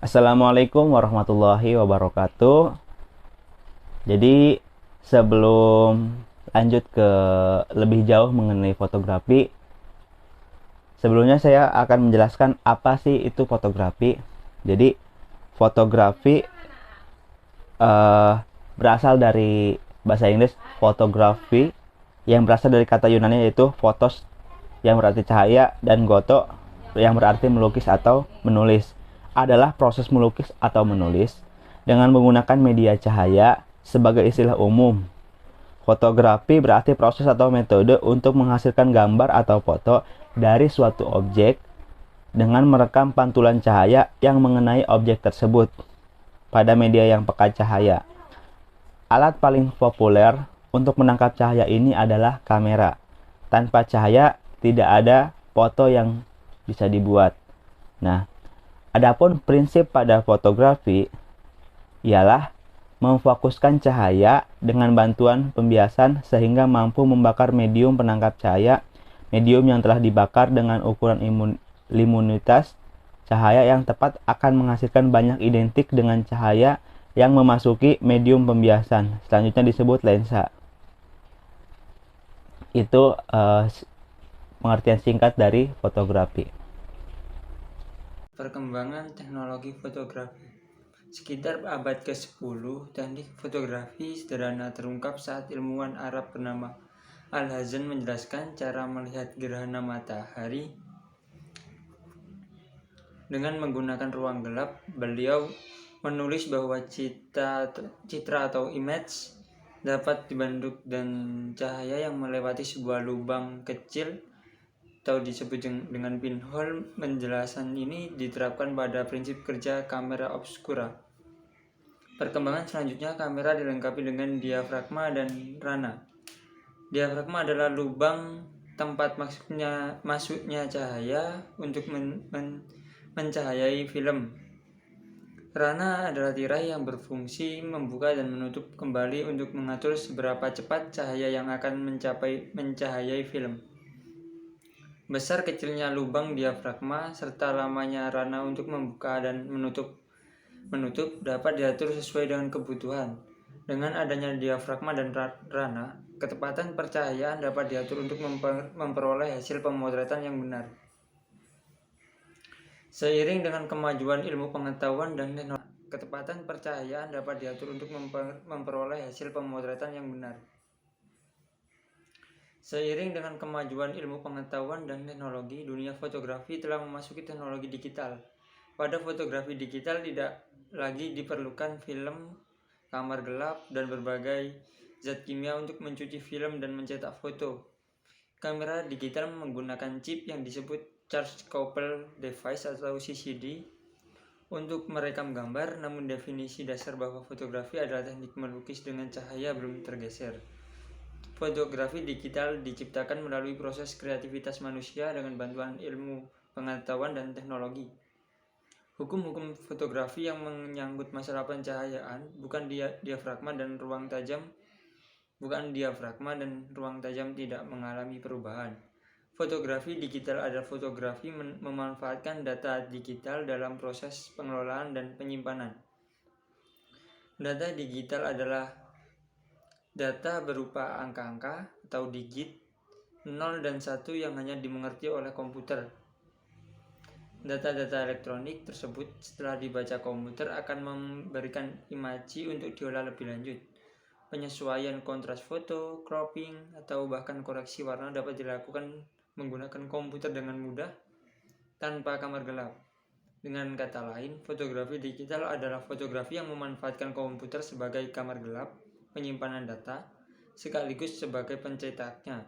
Assalamualaikum warahmatullahi wabarakatuh. Jadi sebelum lanjut ke lebih jauh mengenai fotografi, sebelumnya saya akan menjelaskan apa sih itu fotografi. Jadi fotografi berasal dari bahasa Inggris fotografi yang berasal dari kata Yunani yaitu photos yang berarti cahaya dan goto yang berarti melukis atau menulis. Adalah proses melukis atau menulis dengan menggunakan media cahaya sebagai istilah umum. Fotografi berarti proses atau metode untuk menghasilkan gambar atau foto dari suatu objek dengan merekam pantulan cahaya yang mengenai objek tersebut pada media yang peka cahaya. Alat paling populer untuk menangkap cahaya ini adalah kamera. Tanpa cahaya tidak ada foto yang bisa dibuat. Nah, adapun prinsip pada fotografi ialah memfokuskan cahaya dengan bantuan pembiasan sehingga mampu membakar medium penangkap cahaya. Medium yang telah dibakar dengan ukuran luminitas cahaya yang tepat akan menghasilkan banyak identik dengan cahaya yang memasuki medium pembiasan. Selanjutnya disebut lensa. Itu pengertian singkat dari fotografi. Perkembangan teknologi fotografi. Sekitar abad ke-10, teknik fotografi sederhana terungkap saat ilmuwan Arab bernama Al-Hazan menjelaskan cara melihat gerhana matahari dengan menggunakan ruang gelap. Beliau menulis bahwa citra atau image dapat dibentuk dan cahaya yang melewati sebuah lubang kecil atau disebut dengan pinhole. Penjelasan ini diterapkan pada prinsip kerja kamera obscura. Perkembangan selanjutnya, kamera dilengkapi dengan diafragma dan rana. Diafragma adalah lubang tempat masuknya cahaya untuk mencahayai film. Rana adalah tirai yang berfungsi membuka dan menutup kembali untuk mengatur seberapa cepat cahaya yang akan mencahayai film. Besar kecilnya lubang diafragma serta lamanya rana untuk membuka dan menutup dapat diatur sesuai dengan kebutuhan. Dengan adanya diafragma dan rana, ketepatan pencahayaan dapat diatur untuk memperoleh hasil pemotretan yang benar. Seiring dengan kemajuan ilmu pengetahuan dan teknologi, ketepatan pencahayaan dapat diatur untuk memperoleh hasil pemotretan yang benar. Seiring dengan kemajuan ilmu pengetahuan dan teknologi, dunia fotografi telah memasuki teknologi digital. Pada fotografi digital tidak lagi diperlukan film, kamar gelap, dan berbagai zat kimia untuk mencuci film dan mencetak foto. Kamera digital menggunakan chip yang disebut Charge Coupled Device atau CCD untuk merekam gambar, namun definisi dasar bahwa fotografi adalah teknik melukis dengan cahaya belum tergeser. Fotografi digital diciptakan melalui proses kreativitas manusia dengan bantuan ilmu pengetahuan dan teknologi. Hukum-hukum fotografi yang menyangkut masalah pencahayaan bukan diafragma dan ruang tajam tidak mengalami perubahan. Fotografi digital adalah fotografi memanfaatkan data digital dalam proses pengelolaan dan penyimpanan. Data digital adalah data berupa angka-angka atau digit 0 dan 1 yang hanya dimengerti oleh komputer. Data-data elektronik tersebut setelah dibaca komputer akan memberikan imaji untuk diolah lebih lanjut. Penyesuaian kontras foto, cropping, atau bahkan koreksi warna dapat dilakukan menggunakan komputer dengan mudah tanpa kamar gelap. Dengan kata lain, fotografi digital adalah fotografi yang memanfaatkan komputer sebagai kamar gelap penyimpanan data, sekaligus sebagai pencetaknya.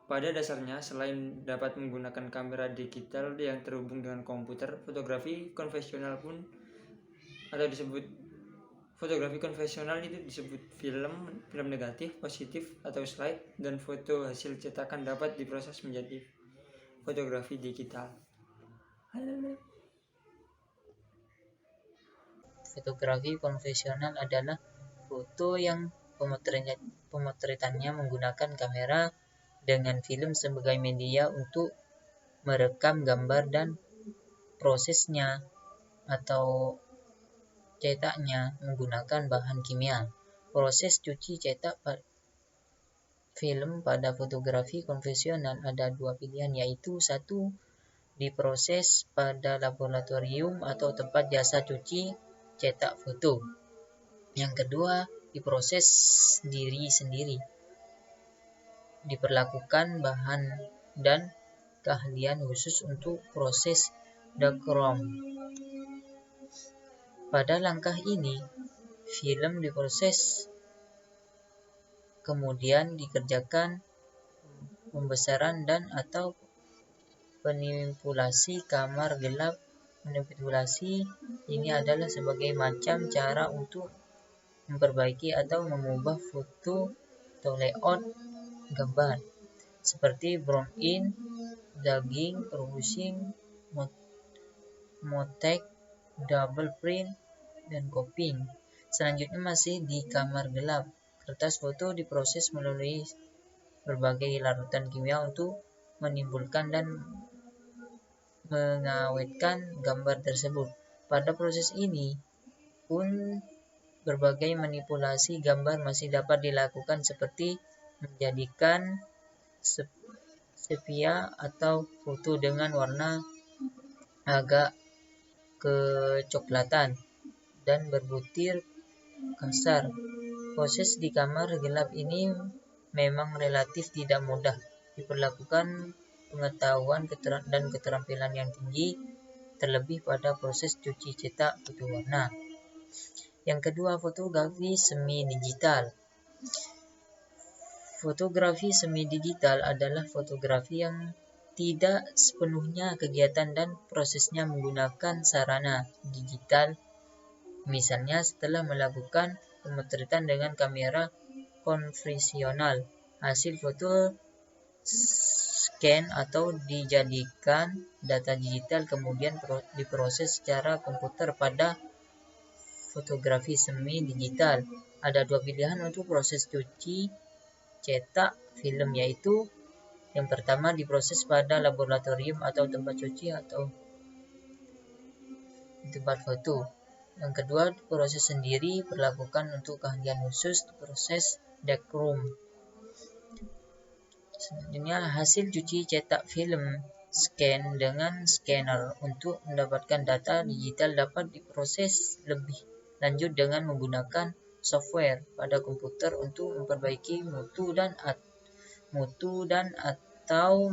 Pada dasarnya, selain dapat menggunakan kamera digital yang terhubung dengan komputer, fotografi konvensional itu disebut film negatif, positif, atau slide, dan foto hasil cetakan dapat diproses menjadi fotografi digital. Fotografi konvensional adalah foto yang pemotretannya menggunakan kamera dengan film sebagai media untuk merekam gambar dan prosesnya atau cetaknya menggunakan bahan kimia. Proses cuci cetak film pada fotografi konvensional ada dua pilihan, yaitu satu, diproses pada laboratorium atau tempat jasa cuci cetak foto. Yang kedua, diproses diri sendiri. Diperlakukan bahan dan keahlian khusus untuk proses darkroom. Pada langkah ini, film diproses, kemudian dikerjakan pembesaran dan atau manipulasi kamar gelap. Manipulasi ini adalah sebagai macam cara untuk memperbaiki atau mengubah foto atau layout gambar, seperti brown in, daging, reducing, motek, double print, dan copying. Selanjutnya masih di kamar gelap. Kertas foto diproses melalui berbagai larutan kimia untuk menimbulkan dan mengawetkan gambar tersebut. Pada proses ini pun berbagai manipulasi gambar masih dapat dilakukan, seperti menjadikan sepia atau foto dengan warna agak kecoklatan dan berbutir kasar. Proses di kamar gelap ini memang relatif tidak mudah, diperlukan pengetahuan dan keterampilan yang tinggi, terlebih pada proses cuci cetak foto warna. Yang kedua, fotografi semi digital. Fotografi semi digital adalah fotografi yang tidak sepenuhnya kegiatan dan prosesnya menggunakan sarana digital. Misalnya, setelah melakukan pemotretan dengan kamera konvensional, hasil foto scan atau dijadikan data digital kemudian diproses secara komputer. Pada fotografi semi digital ada dua pilihan untuk proses cuci cetak film, yaitu yang pertama, diproses pada laboratorium atau tempat cuci atau tempat foto. Yang kedua, proses sendiri dilakukan untuk keahlian khusus, proses darkroom. Selanjutnya, hasil cuci cetak film scan dengan scanner. Untuk mendapatkan data digital dapat diproses lebih lanjut dengan menggunakan software pada komputer untuk memperbaiki mutu dan atau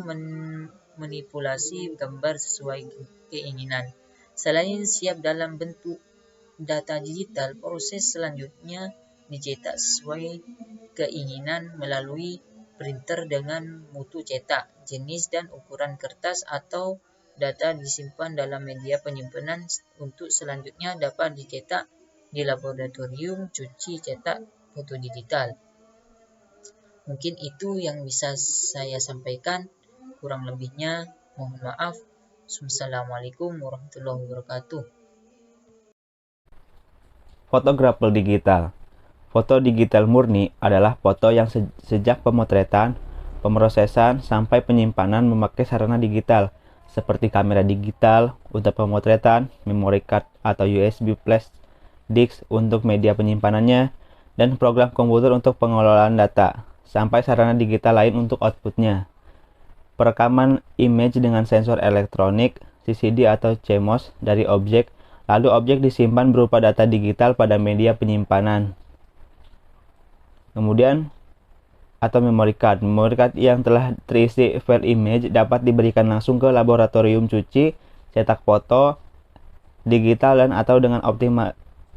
manipulasi gambar sesuai keinginan. Selain siap dalam bentuk data digital, proses selanjutnya dicetak sesuai keinginan melalui printer dengan mutu cetak, jenis dan ukuran kertas, atau data disimpan dalam media penyimpanan untuk selanjutnya dapat dicetak di laboratorium cuci cetak foto digital. Mungkin itu yang bisa saya sampaikan, kurang lebihnya mohon maaf. Assalamualaikum warahmatullahi wabarakatuh. Fotografer digital. Foto digital murni adalah foto yang sejak pemotretan, pemrosesan, sampai penyimpanan memakai sarana digital, seperti kamera digital untuk pemotretan, memory card atau USB flash disk untuk media penyimpanannya, dan program komputer untuk pengelolaan data, sampai sarana digital lain untuk outputnya. Perekaman image dengan sensor elektronik, CCD atau CMOS dari objek, lalu objek disimpan berupa data digital pada media penyimpanan. Kemudian, atau memory card. Memory card yang telah terisi file image dapat diberikan langsung ke laboratorium cuci cetak foto digital dan atau dengan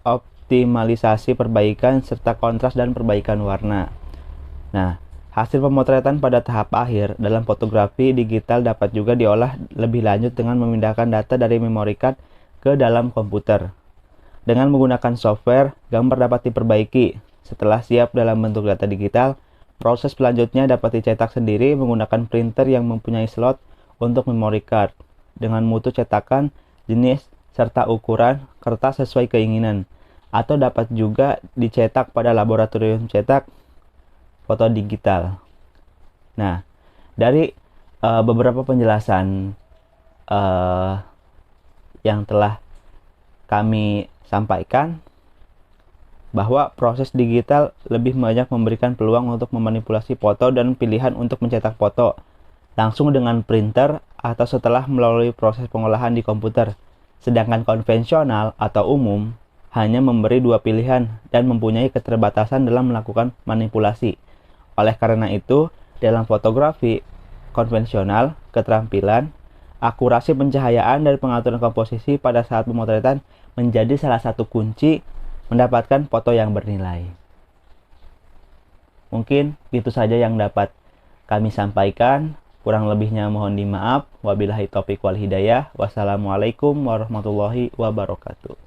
optimalisasi perbaikan serta kontras dan perbaikan warna. Nah, hasil pemotretan pada tahap akhir dalam fotografi digital dapat juga diolah lebih lanjut dengan memindahkan data dari memory card ke dalam komputer. Dengan menggunakan software, gambar dapat diperbaiki. Setelah siap dalam bentuk data digital, proses selanjutnya dapat dicetak sendiri menggunakan printer yang mempunyai slot untuk memory card dengan mutu cetakan, jenis, serta ukuran kertas sesuai keinginan, atau dapat juga dicetak pada laboratorium cetak foto digital. Nah, dari beberapa penjelasan yang telah kami sampaikan bahwa proses digital lebih banyak memberikan peluang untuk memanipulasi foto dan pilihan untuk mencetak foto langsung dengan printer atau setelah melalui proses pengolahan di komputer. Sedangkan konvensional atau umum hanya memberi dua pilihan dan mempunyai keterbatasan dalam melakukan manipulasi. Oleh karena itu, dalam fotografi konvensional, keterampilan, akurasi pencahayaan dan pengaturan komposisi pada saat pemotretan menjadi salah satu kunci mendapatkan foto yang bernilai. Mungkin itu saja yang dapat kami sampaikan. Kurang lebihnya mohon dimaaf. Wabillahi taufiq wal hidayah. Wassalamualaikum warahmatullahi wabarakatuh.